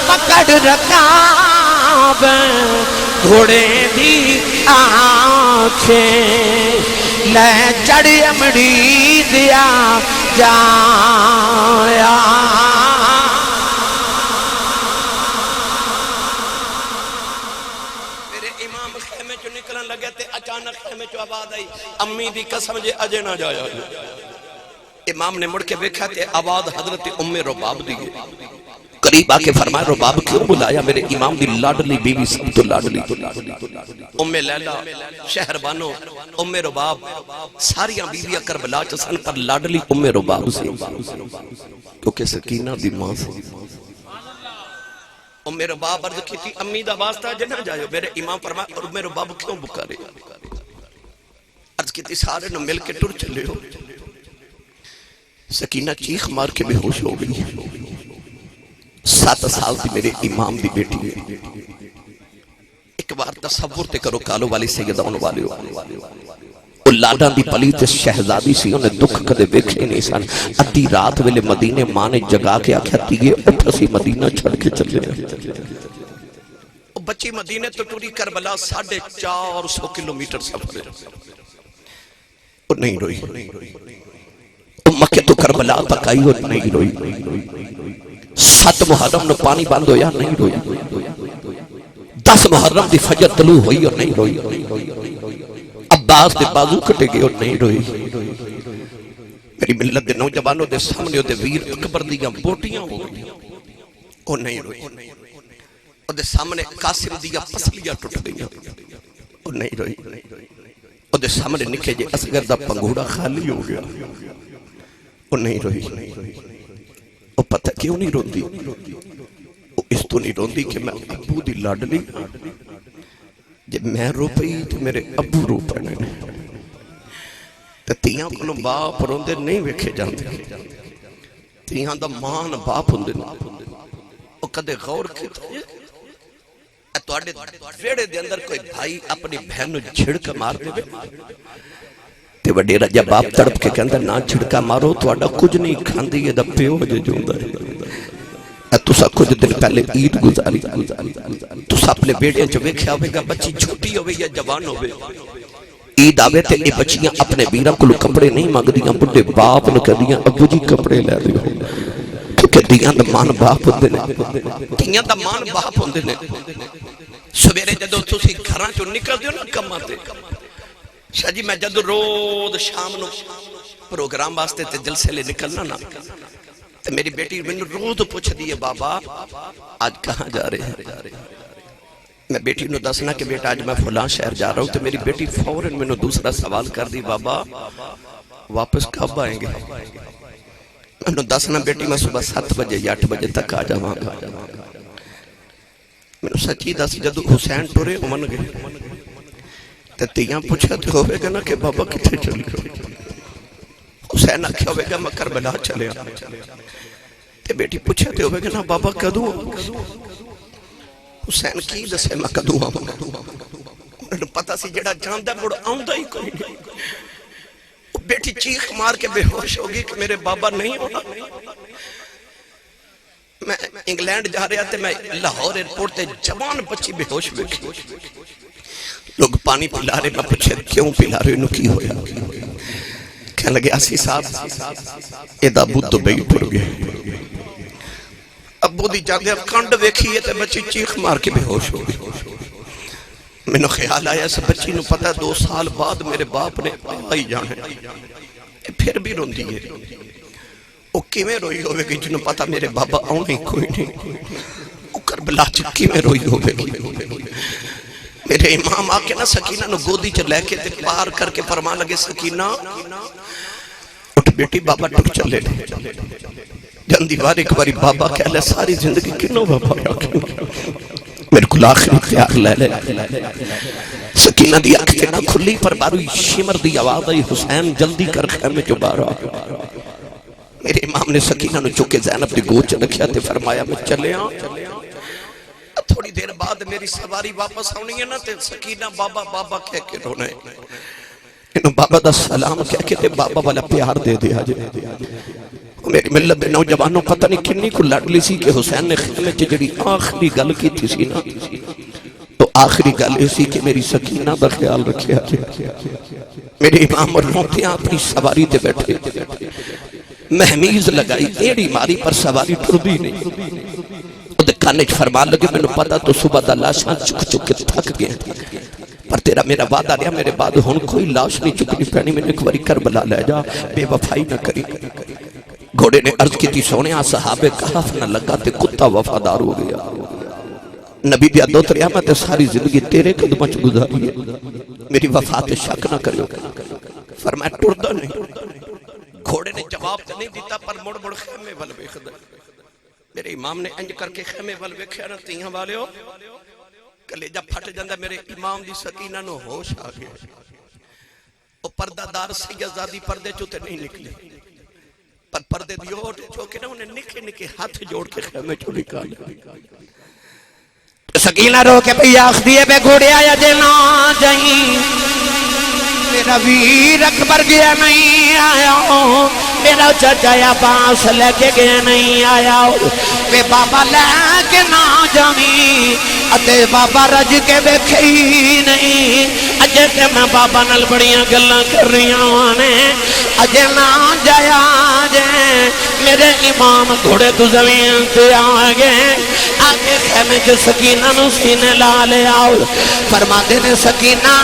پکڑ رکھا گھوڑے دی آنکھیں لے چڑی امڑی دیا جایا میرے امام خیمے چو نکلن لگے تے اچانک خیمے چو آواز آئی امی دی قسم جے اجے نہ جایا امام نے مڑ کے دیکھا کہ آواز حضرت ام رباب دی قریب آ کے فرمایا رباب کیوں بلایا میرے امام دی لاڈلی بیوی سب تو لاڈلی ام لیلہ شہر بانو ام رباب ساریاں بیویاں کربلا چسن پر لاڈلی ام رباب سے کیونکہ سکینہ دی ماں سے ام رباب عرض کی تھی امی دا واسطہ جنہ جائے میرے امام فرمایا ام رباب کیوں بکارے عرض کی تھی سارے نو مل کے ٹر چلے ہو سکینہ چیخ مار کے بے ہوش ہو گئی 7 سال تھی میرے امام دی بیٹی ایک بار تصور تے کرو کالو والی سیدان والے ہو لاڈاں دی پلیت شہزادی سی انہیں دکھ کدے بیکھے نہیں سن ادھی رات ویلے مدینے ماں نے جگا کے آکھیا تیگے اٹھ سی مدینہ چھڑ کے چلے بچی مدینے تو ٹوری کربلا 450 کلومیٹر سفر اور نہیں روئی مکہ تو کربلا تک آئی اور نہیں روئی 7 محرم نے پانی بند ہویا نہیں روئی 10 محرم دی فجر طلوع ہوئی اور نہیں روئی عباس دے بازو کٹے گئے اور نہیں روئی میری ملت دے نوجوانوں دے سامنے دے ویر اکبر دیاں بوٹیاں ہو گئی اور نہیں روئی اور دے سامنے قاسم دیاں پسلیاں ٹوٹ گئیاں اور نہیں روئی اور دے سامنے نکھے جے اصغر دا پنگوڑا خالی ہو گیا اور نہیں روئی اور پتہ کیوں نہیں روندی وہ اس تو نہیں روندی کہ میں ابو دی لاڈلی جب میں رو پئی تو میرے ابو رو پڑنے تو تیاں کنو باپ روندے نہیں ویکھے جاندے تیاں دا مان باپ ہوندے اور کدے غور کیتا توڑے ویڑے دے اندر کوئی بھائی اپنی بہنو جھڑکا مار دے تے وڈے رجا باپ تڑپ کے کہندہ نہ جھڑکا مارو توڑا کچھ نہیں کھاندی یہ دا پیو جو جوندہ ہے تُسا کچھ دن پہلے عید گزاری تُسا اپنے بیٹے جو ویکھے آوے گا بچی چھوٹی ہوئے یا جوان ہوئے عید آوے تے یہ بچیاں اپنے بیرہ کلو کپڑے نہیں مانگ دیاں بڑے باپ نے کہہ دیاں ابو جی کپڑے لے دیو کیونکہ دیاں دا مان باپ ہوندے نے دیاں دا مان باپ ہوندے نے سویرے جدو تُسی گھراں جو نکل دیو نا کم آتے شاہ جی میں جدو روز شام نو پروگرام واسطے تے جلسے لے نکلنا نا تو میری بیٹی میں نے روز پوچھ دیئے بابا آج کہاں جا رہے ہیں میں بیٹی نے دسنا کہ بیٹا آج میں فلان شہر جا رہا ہوں تو میری بیٹی فوراً میں نے دوسرا سوال کر دی بابا واپس کب آئیں گے میں نے دسنا بیٹی میں صبح 7 بجے یا 8 بجے تک آ جاؤں گا میں نے سچی دس جدو حسین ٹورے امن گئے تو تیاں پوچھا تو ہوئے گا نا کہ بابا کتنے چلی حسین آکھیا ہوئے گا میں کربلا چلے تے بیٹی پوچھا تے ہوئے گا نا بابا کدوں حسین کی دسے میں کدوں انہوں پتا سی جڑا جاندہ مڑ آؤندہ ہی کوئی بیٹی چیخ مار کے بے ہوش ہوگی کہ میرے بابا نہیں ہونا میں انگلینڈ جا رہا تھے میں لاہور ایئرپورٹ تے جوان بچی بے ہوش بیٹھی لوگ پانی پلا رہے میں پوچھے کیوں پلا رہے انہوں کی ہویا کہنے لگے آسی صاحب ایدہ ابو تو بے پڑ گئے ابو دی جاندے اب کانڈ ویکھی ہے تے بچی چیخ مار کے بے ہوش ہو گئی میں نے خیال آیا اس بچی نو پتا 2 سال بعد میرے باپ نے آئی جانے پھر بھی رون دیئے وہ کیویں روئی ہوئے گی جنہوں پتا میرے بابا آنے کوئی نہیں وہ کربلا چکی میں روئی ہوئے گی میرے امام آکے نا سکینہ نو گودی چھ لے کے پار کر کے فرما لگے سکینہ اٹھ بیٹی بابا ٹک چلے جاندی بار ایک باری بابا کہہ لے ساری زندگی کنو بابا آکے میرے کل آخری اختیار لے لے سکینہ دی آنکھیں نہ کھلی پر باروی شمر دی آواز آئی حسین جلدی کر خیمے جو بارا میرے امام نے سکینہ نو چکے زینب دی گوچ رکھیا تے فرمایا میں چلے آن تھوڑی دیر بعد میری سواری واپس آنی ہے نا تے سکینہ بابا بابا کہہ کے رونے انہوں بابا دا سلام کہہ کے تے بابا والا پیار دے دیا جائے میری ملت دے نوجوانوں پتہ نہیں کنی کو لڑ لی سی کہ حسین نے خیمے جڑی آخری گل کی تھی سی نا آخری گل اسی کہ میری سکینہ دا خیال رکھیا میرے امام روتے اپنی سواری تے بیٹھے مہمیز لگائی ایڑی ماری پر سواری ٹردی نہیں کانچ فرما لگے میں نے پتا تو صبح دا لاشاں چک چک کے تھک گئے پر تیرا میرا وعدہ رہا میرے بعد ہون کوئی لاش نہیں چکنی پہنی میں نے ایک باری کربلا لے جا بے وفائی نہ کری گھوڑے نے عرض کی تھی سونے صحابے کہاف نہ لگا تے کتا وفادار ہو گیا نبی دیا دو تریا میں تے ساری زندگی تیرے قدمہ چ گزاری ہے میری وفات شک نہ کریو فرمایا ٹردہ نہیں گھوڑے نے جواب نہیں دیتا پر مڑ مڑ خیمے ول ویکھدا میرے امام نے انج کر کے خیمے ول ویکھیا نہ تیاں والیو کلیجہ پھٹ جاندا میرے امام دی سکینہ نو ہوش آ گیا او پردہ دار سیدزادی پردے چوتے نہیں نکلی پر پردے دیوٹ جو کہ انہیں نکے نکے ہاتھ جوڑ کے خیمے چو نکالا سکینہ رو کے پہ آخ دیئے بے گھوڑے آیا جنا جائیں میرا ویر اکبر گیا نہیں آیا میرا چچا یا باس لے کے گیا نہیں آیا بے بابا لے کے نہ جامی اتے بابا رج کے بیکھی نہیں اجے تے میں بابا نل بڑیاں گلاں کر رہی ہوں اجے نہ جایا جے میرے امام گھوڑے تو زمین تے آگے آگے خیمے جو سکینہ نو سینے لا لے آؤ فرما دینے سکینہ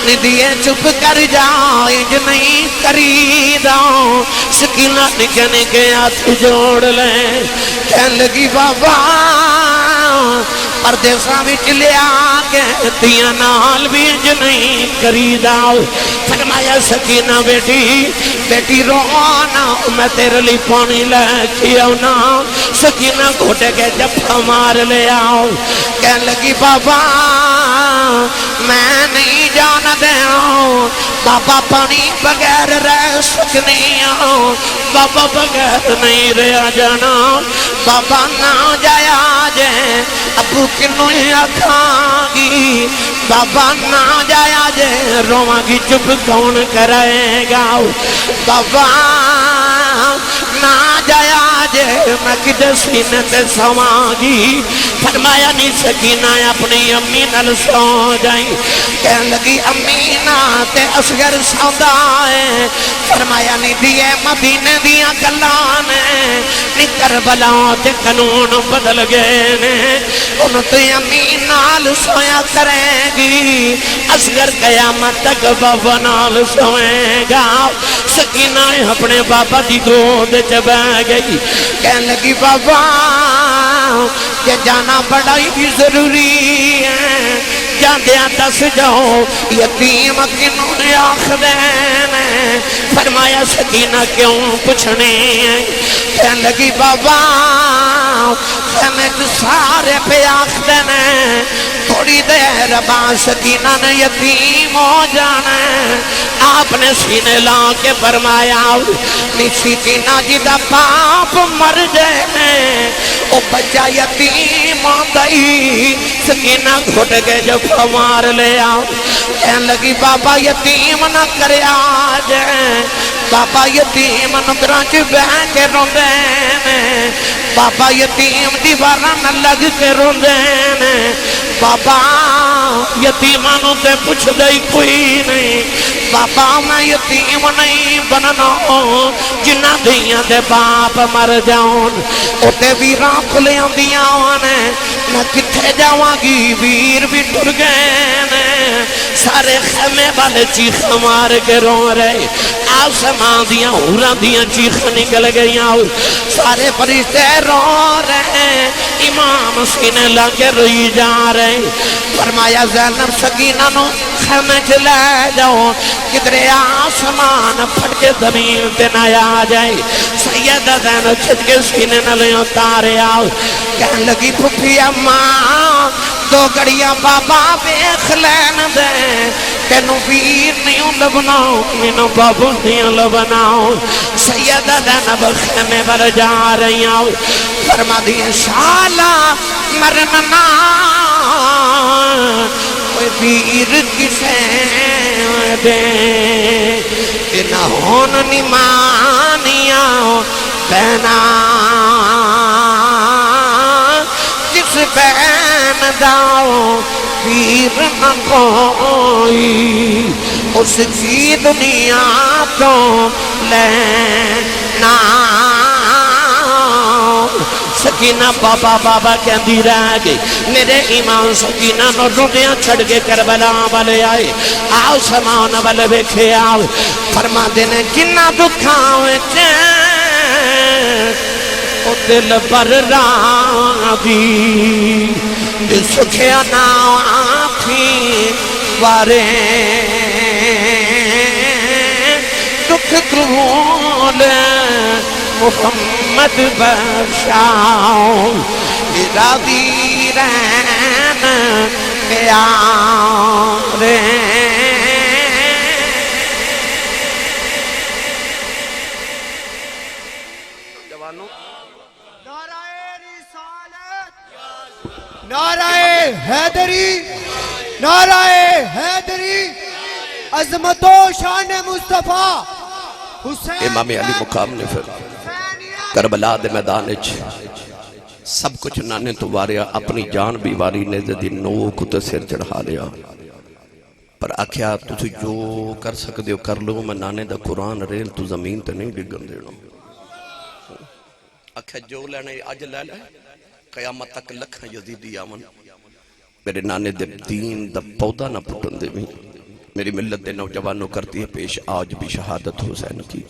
ندیے چپ کر جائیں جو نہیں کریداؤں سکینہ نکنے کے ہاتھ جوڑ لیں کہنے لگی بابا پردیسہ وچ لے آگے تیاں نال بھی جو نہیں کریداؤں فرمایا سکینہ بیٹی رونا میں تیرے لی پانی لے کیا نا سکینہ گھوٹے کے جفہ مار لے آؤ کہنے لگی بابا میں نہیں جانا دے آؤں بابا پانی بغیر رہ سکنے آؤں بابا بغیر نہیں رہ جانا بابا نہ جایا جے ابو کنوں آکھاں گی بابا نہ جایا جے رواں گی چپ کون کرائے گا بابا نہ جایا جے میں کدھے سینے تے سواں گی فرمایا نہیں سکینہ اپنی امی نل سو جائیں کہنے لگی امی نا تے اصغر سودا ہے فرمایا نہیں دیئے مدینے دیاں گلانے نہیں کربلا تے قانون بدل گئے نے ان تو امی نال سویا کریں گی اصغر قیامت تک بابا نال سوئے گا سکینہ اپنے بابا دی گود چ بہ گئی کہنے لگی بابا کہ جانا بڑا ہی ضروری ہے جاندیاں دس جاؤ یتیم کنوں نے آخ دینے فرمایا سکینہ کیوں پوچھنے کہنے لگی بابا میں تو سارے پہ آخ دینے تھوڑی دیر بعد سکینہ نے یتیم ہو جانا آپ نے سینے لا کے فرمایا سکینہ جی دا باپ مر جائے او بچہ یتیم آدائی سکینہ گھٹ کے جب مار لے آؤ کہنے لگی بابا یتیم نہ کرے آجے بابا یتیم نگران چی بہن کے روندین بابا یتیم دیوارا نہ لگ کے روندین بابا یتیمانوں تے پوچھ دئی کوئی نہیں بابا میں یتیم نہیں بننا جنہ دیاں دے باپ مر جاؤن اتے ویران کھلیاں دیاں نے میں کتھے جاواں گی ویر بھی ٹر گئے سارے خیمے والے چیخ مار کے رو رہے آسمان دیاں ہوران دیاں چیخ نکل گئیاں سارے فرشتے رو رہے امام سینے لگے روئی جا رہے فرمایا زینب سکینہ نو خیمے چلے جاؤ کدرے آسمان پھٹ کے زمین تے نہ آ جائے سیدہ زینب چھت کے سینے نہ لے اتارے آؤ کہنے لگی پھپھی اماں دو گڑیاں بابا بیخ لین دے تینوں ویر نہیں لبناؤ مینوں بابو نہیں لبناؤ سیدہ زینب خیمے پر جا رہی آؤ فرما دیئے شالا مرننا کوئی ویر کسے دے نہ ہون نمانیاں بہنا جس بین داؤ پیر نہ کوئی اس کی دنیا تو لینا سکینہ بابا بابا کہندی رہ گئی میرے ایمان سکینہ نو روٹیاں چھڑ کے کربلا والے آئے آؤ سمان والے ویکھے آؤ فرما دینے کنا دکھاوے او دل پر راضی سکھیا نا آفی وارے دکھ قبول محمد بخشاؤ راضی رہن پیارے نعرہ حیدری نعرہ حیدری عظمت و شان مصطفیٰ حسین امام علی مقام نے پھر کربلا دے میدان سب کچھ نانے تو واریا اپنی جان بھی واری نے دی نوک تے سر چڑھا لیا پر آکھیا تسی جو کر سکتے ہو کر لو میں نانے دا قرآن ریل تو زمین تے نہیں ڈگن دینا آکھیا جو لینے آج لے لے قیامت تک لکھا یزیدی آمن میرے نانے دے دین دا پودا نہ پٹن دے میں میری ملت دے نوجوانوں کرتی ہے پیش آج بھی شہادت حسین کی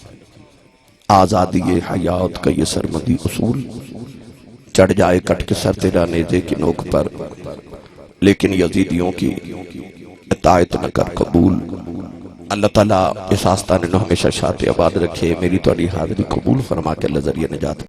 آزادی حیات کا یہ سرمدی اصول چڑھ جائے کٹ کے سر تیرا نیزے کی نوک پر لیکن یزیدیوں کی اطاعت نہ کر قبول اللہ تعالیٰ اس آستانے نو ہمیشہ شاعت آباد رکھے میری تو حاضری قبول فرما کے اللہ ذریعہ نجات